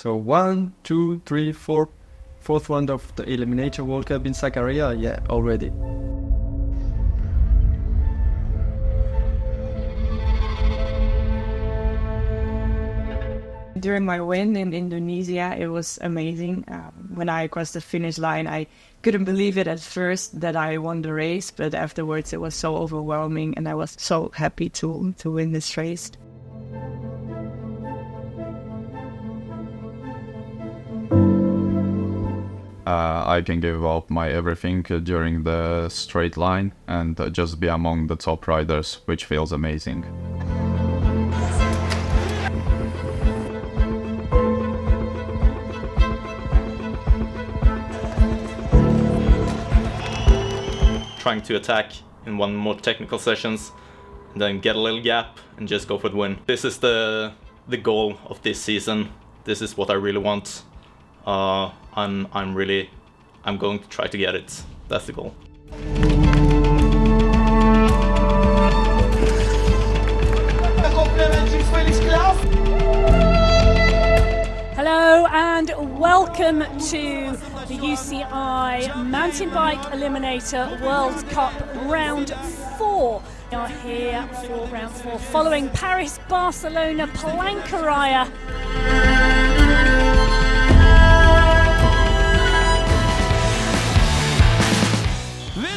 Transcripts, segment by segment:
So 1, 2, 3, 4, fourth round of the Eliminator World Cup in Sakarya, yeah, already. During my win in Indonesia, it was amazing. When I crossed the finish line, I couldn't believe it at first that I won the race, but afterwards it was so overwhelming and I was so happy to win this race. I can give up my everything during the straight line and just be among the top riders, which feels amazing. Trying to attack in one more technical sessions, and then get a little gap and just go for the win. This is the goal of this season. This is what I really want. I'm going to try to get it. That's the goal. Hello and welcome to the UCI Mountain Bike Eliminator World Cup Round 4. We are here for Round 4 following Paris-Barcelona Plankaraya.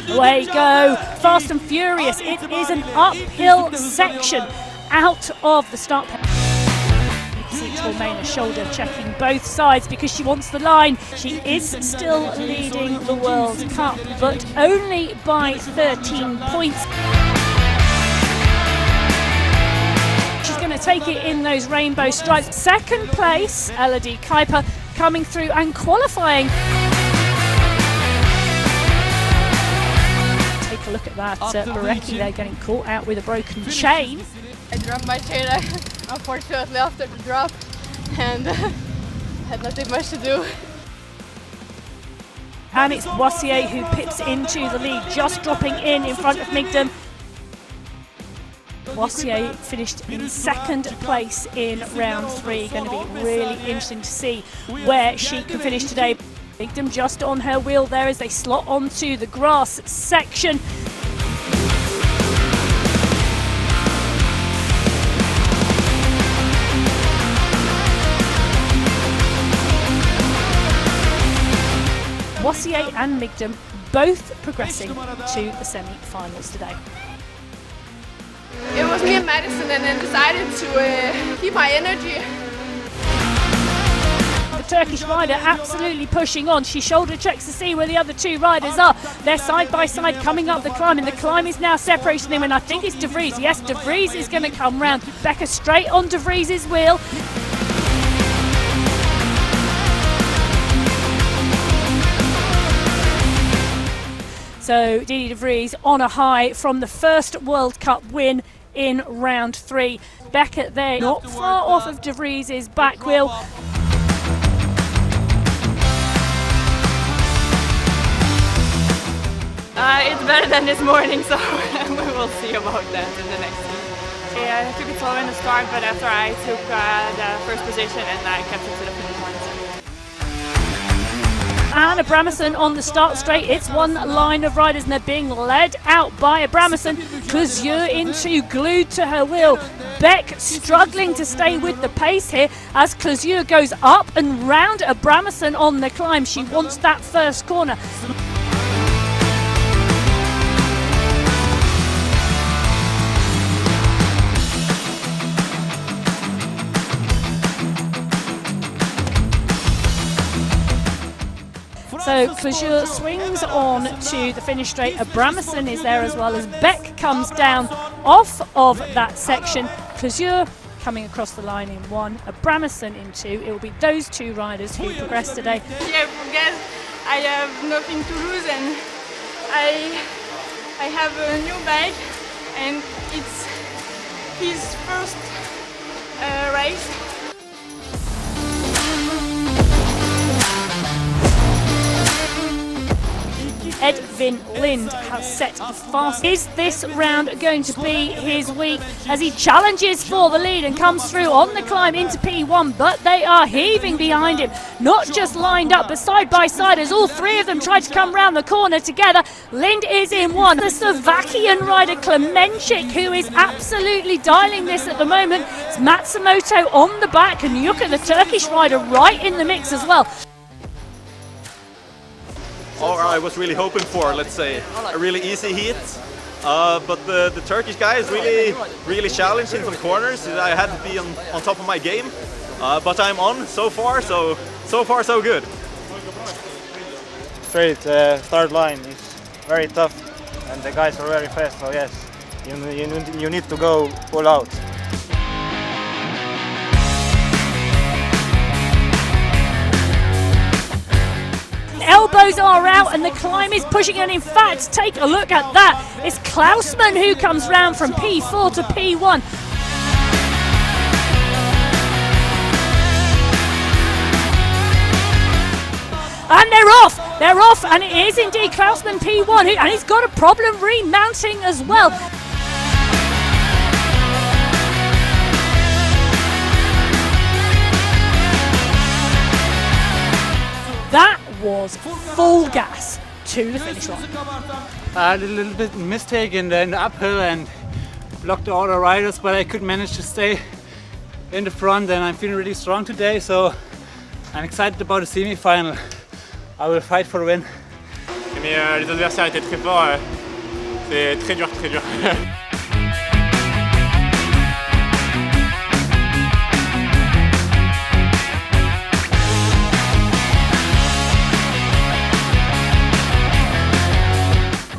Away you go, fast and furious. It is an uphill section out of the start. You can see Tormena shoulder checking both sides because she wants the line. She is still leading the World Cup, but only by 13 points. She's going to take it in those rainbow stripes. Second place, Elodie Kuiper coming through and qualifying. Take a look at that, Barecki there getting caught out with a broken chain. I dropped my chain unfortunately after the drop and had nothing much to do. And it's Boissier who pips into the lead, just dropping in front of Migdam. Boissier finished in second place in round 3. Going to be really interesting to see where she can finish today. Migdam just on her wheel there as they slot onto the grass section. Boissier and Migdam both progressing to the semi-finals today. It was me and Madison, and then decided to keep my energy. The Turkish rider absolutely pushing on. She shoulder checks to see where the other two riders are. They're side by side coming up the climb, and the climb is now separating them, and I think it's De Vries. Yes, De Vries is going to come round. Becca straight on De Vries's wheel. So Didi De Vries on a high from the first World Cup win in round 3. Beckett there, not far off of De Vries's back wheel. It's better than this morning, so we will see about that in the next week. Yeah, I took it slow in the start, but after I took the first position and I kept it to the finish line. And Abrahamson on the start straight. It's one line of riders and they're being led out by Abrahamson. Clousier into glued to her wheel. Beck struggling to stay with the pace here as Clousier goes up and round Abrahamson on the climb. She wants that first corner. So Clousier swings on to the finish straight. Abrahamson is there as well as Beck comes down off of that section. Clousier coming across the line in 1, Abrahamson in 2. It will be those two riders who progress today. Yeah, forget I have nothing to lose, and I have a new bike, and it's his first race. Edvin Edvin Lindh has set the fast. Is this round going to be his week as he challenges for the lead and comes through on the climb into P1, but they are heaving behind him, not just lined up but side by side as all three of them try to come round the corner together. Lindh is in one. The Slovakian rider Klemenchik, who is absolutely dialing this at the moment. It's Matsumoto on the back, and look at the Turkish rider right in the mix as well. Or I was really hoping for, let's say, a really easy heat. But the Turkish guy is really challenging some corners. I had to be on top of my game. But I'm on so far so good. Straight start line is very tough, and the guys are very fast. So yes, you need to go full out. Elbows are out and the climb is pushing, and in fact, take a look at that. It's Klausman who comes round from P4 to P1. And they're off, and it is indeed Klausman P1, and he's got a problem remounting as well. That was full gas to the finish line. I had a little bit mistake in the uphill and blocked all the riders, but I could manage to stay in the front, and I'm feeling really strong today, so I'm excited about the semi-final. I will fight for a win. Mais les adversaires étaient très forts, c'est très dur, très dur.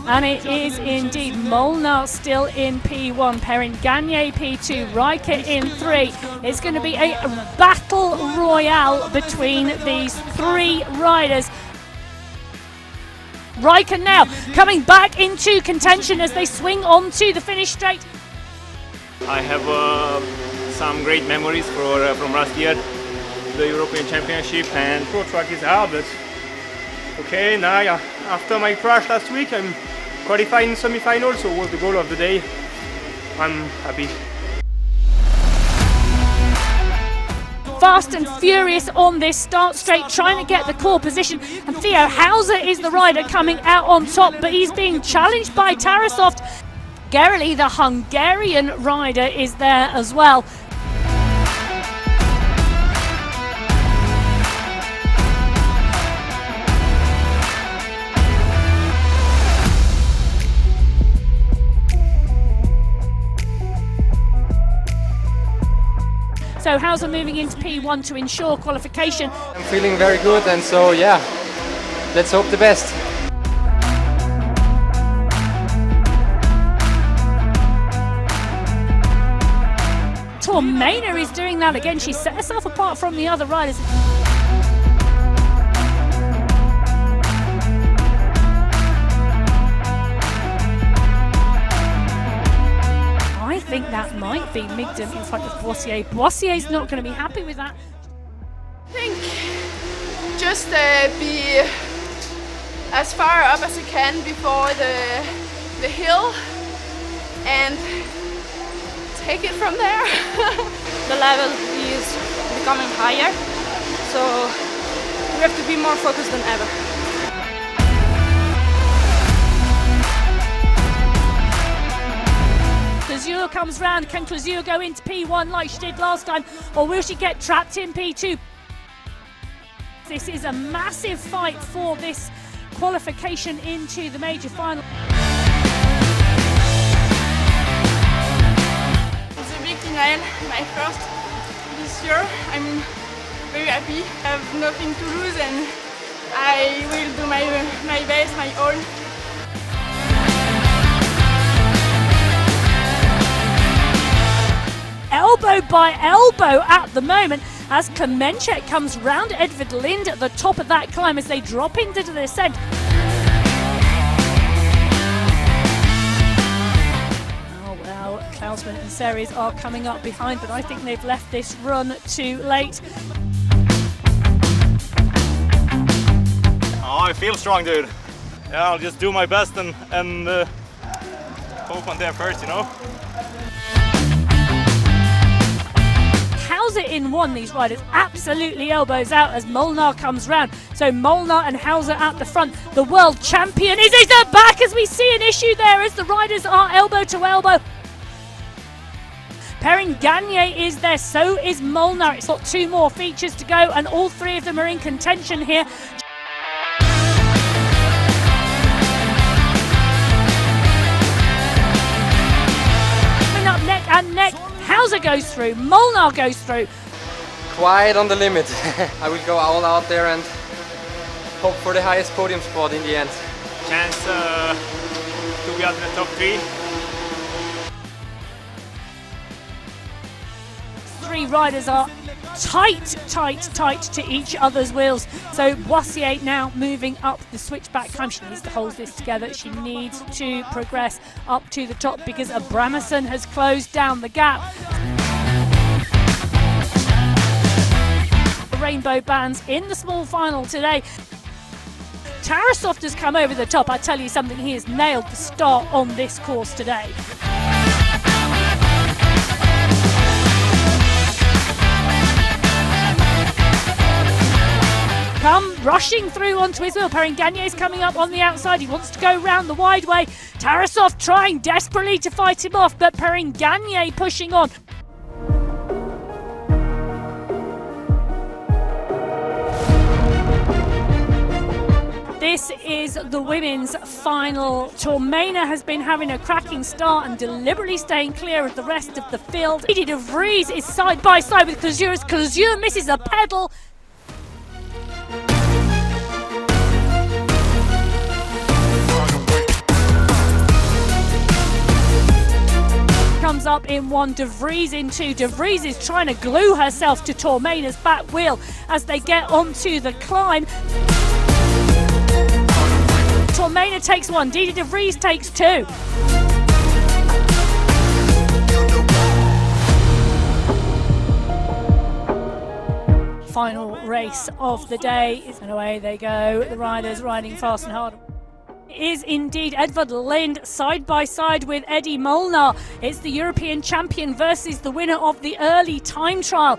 And it is indeed Molnar still in P1, Perrin Gagne P2, Riker in 3. It's going to be a battle royale between these three riders. Riker now coming back into contention as they swing onto the finish straight. I have some great memories from last year, the European Championship, and pro track is hard, but okay, now after my crash last week, I'm qualified in semi-finals, so was the goal of the day. I'm happy. Fast and furious on this start straight, trying to get the core position, and Theo Hauser is the rider coming out on top, but he's being challenged by Tarasoft. Gerli, the Hungarian rider, is there as well. So Hauser moving into P1 to ensure qualification. I'm feeling very good, and so yeah, let's hope the best. Tormena is doing that again. She set herself apart from the other riders. I think that might be Migden in front of Boissier. Boissier's not going to be happy with that. I think just be as far up as you can before the hill and take it from there. The level is becoming higher, so we have to be more focused than ever. Klazur comes round. Can Klazur go into P1 like she did last time, or will she get trapped in P2? This is a massive fight for this qualification into the major final. It's a big final, my first this year. I'm very happy. I have nothing to lose, and I will do my best, my all. Elbow by elbow at the moment as Klemenchik comes round Edvin Lindh at the top of that climb as they drop into the descent. Oh well, Klausman and Series are coming up behind, but I think they've left this run too late. Oh, I feel strong, dude. yeah, I'll just do my best and hope I'm there first, you know. How's it in one, these riders absolutely elbows out as Molnar comes round. So Molnar and Hauser at the front. The world champion is at the back as we see an issue there as the riders are elbow to elbow. Perrin Gagne is there, so is Molnar. It's got 2 more features to go and all 3 of them are in contention here. Coming up neck and neck. Hauser goes through, Molnar goes through. Quite on the limit. I will go all out there and hope for the highest podium spot in the end. Chance to be out in the top 3. 3 riders are tight to each other's wheels. So Boissier now moving up the switchback climb. She needs to hold this together. She needs to progress up to the top because Abrahamson has closed down the gap. The rainbow bands in the small final today. Tarasov has come over the top. I tell you something, he has nailed the start on this course today. Come rushing through onto his wheel. Perrin Gagne is coming up on the outside. He wants to go round the wide way. Tarasov trying desperately to fight him off, but Perrin Gagne pushing on. This is the women's final. Tormena has been having a cracking start and deliberately staying clear of the rest of the field. Edie de Vries is side by side with Clausure as Clausure misses a pedal. Comes up in 1, De Vries in 2. De Vries is trying to glue herself to Tormena's back wheel as they get onto the climb. Tormena takes 1, Didi De Vries takes 2. Final race of the day, and away they go, the riders riding fast and hard. Is indeed Edvin Lindh side by side with Eddie Molnar. It's the European champion versus the winner of the early time trial.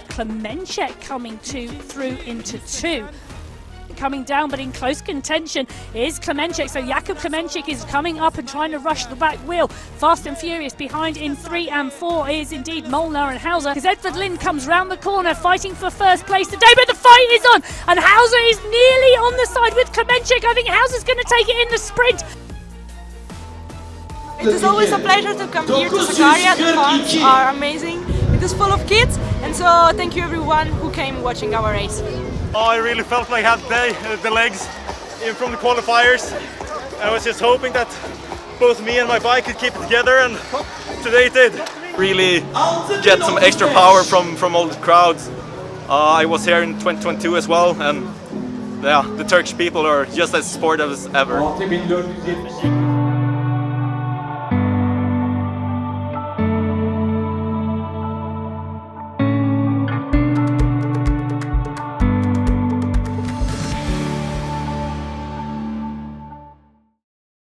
Klemenchek coming through into 2. Coming down but in close contention is Klemenchek. So Jakub Klemenchek is coming up and trying to rush the back wheel. Fast and furious behind in 3 and 4 is indeed Molnar and Hauser. Because Edvin Lindh comes round the corner fighting for first place today, but the fight is on and Hauser is nearly on the side with Klemenchek. I think Hauser's going to take it in the sprint. It is always a pleasure to come here to Sakarya. The fans are amazing. It is full of kids, and so thank you everyone who came watching our race. Oh, I really felt like I had the legs in from the qualifiers. I was just hoping that both me and my bike could keep it together, and today it did. Really get some extra power from all the crowds. I was here in 2022 as well, and yeah, the Turkish people are just as supportive as ever.